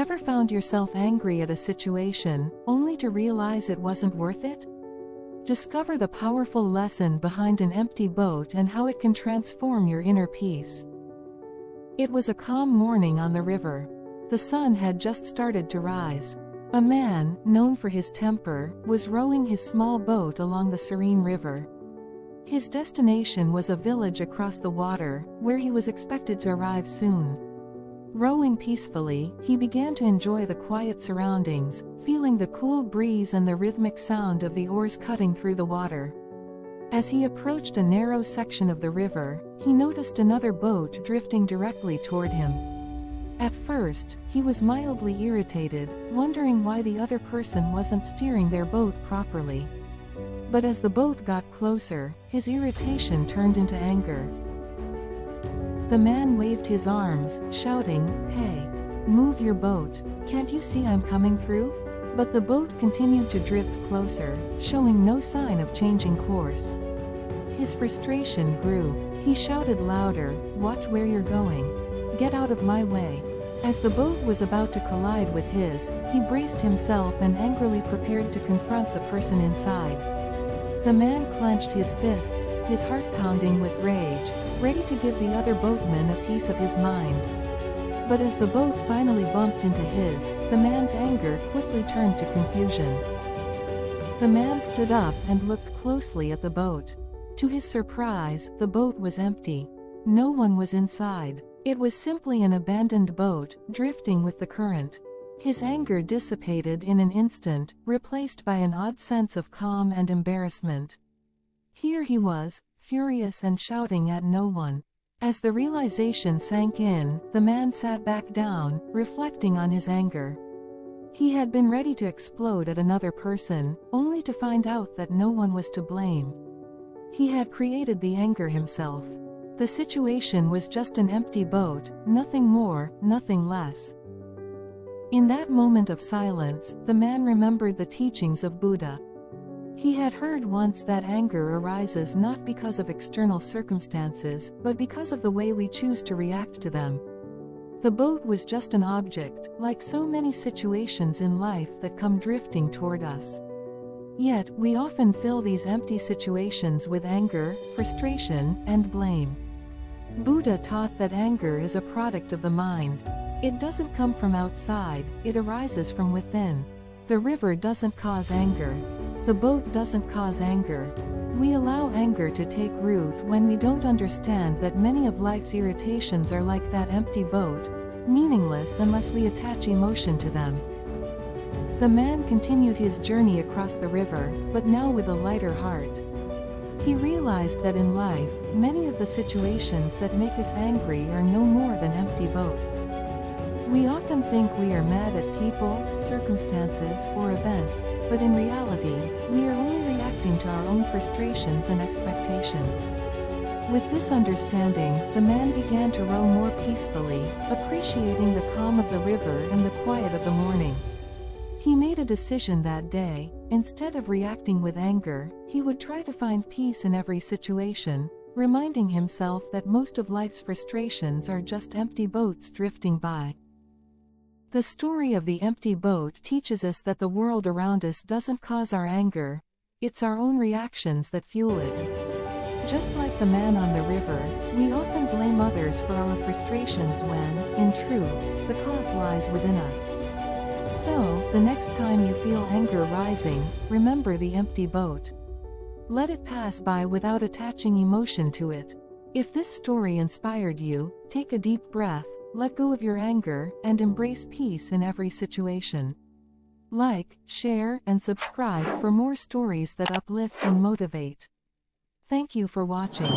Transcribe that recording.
Ever found yourself angry at a situation, only to realize it wasn't worth it? Discover the powerful lesson behind an empty boat and how it can transform your inner peace. It was a calm morning on the river. The sun had just started to rise. A man, known for his temper, was rowing his small boat along the serene river. His destination was a village across the water, where he was expected to arrive soon. Rowing peacefully, he began to enjoy the quiet surroundings, feeling the cool breeze and the rhythmic sound of the oars cutting through the water. As he approached a narrow section of the river, he noticed another boat drifting directly toward him. At first, he was mildly irritated, wondering why the other person wasn't steering their boat properly. But as the boat got closer, his irritation turned into anger. The man waved his arms, shouting, "Hey! Move your boat, can't you see I'm coming through?" But the boat continued to drift closer, showing no sign of changing course. His frustration grew. He shouted louder, "Watch where you're going. Get out of my way." As the boat was about to collide with his, he braced himself and angrily prepared to confront the person inside. The man clenched his fists, his heart pounding with rage, ready to give the other boatman a piece of his mind. But as the boat finally bumped into his, the man's anger quickly turned to confusion. The man stood up and looked closely at the boat. To his surprise, the boat was empty. No one was inside. It was simply an abandoned boat, drifting with the current. His anger dissipated in an instant, replaced by an odd sense of calm and embarrassment. Here he was, furious and shouting at no one. As the realization sank in, the man sat back down, reflecting on his anger. He had been ready to explode at another person, only to find out that no one was to blame. He had created the anger himself. The situation was just an empty boat, nothing more, nothing less. In that moment of silence, the man remembered the teachings of Buddha. He had heard once that anger arises not because of external circumstances, but because of the way we choose to react to them. The boat was just an object, like so many situations in life that come drifting toward us. Yet, we often fill these empty situations with anger, frustration, and blame. Buddha taught that anger is a product of the mind. It doesn't come from outside, it arises from within. The river doesn't cause anger. The boat doesn't cause anger. We allow anger to take root when we don't understand that many of life's irritations are like that empty boat, meaningless unless we attach emotion to them. The man continued his journey across the river, but now with a lighter heart. He realized that in life, many of the situations that make us angry are no more than empty boats. We often think we are mad at people, circumstances, or events, but in reality, we are only reacting to our own frustrations and expectations. With this understanding, the man began to row more peacefully, appreciating the calm of the river and the quiet of the morning. He made a decision that day. Instead of reacting with anger, he would try to find peace in every situation, reminding himself that most of life's frustrations are just empty boats drifting by. The story of the empty boat teaches us that the world around us doesn't cause our anger, it's our own reactions that fuel it. Just like the man on the river, we often blame others for our frustrations when, in truth, the cause lies within us. So, the next time you feel anger rising, remember the empty boat. Let it pass by without attaching emotion to it. If this story inspired you, take a deep breath, let go of your anger, and embrace peace in every situation. Like, share, and subscribe for more stories that uplift and motivate. Thank you for watching.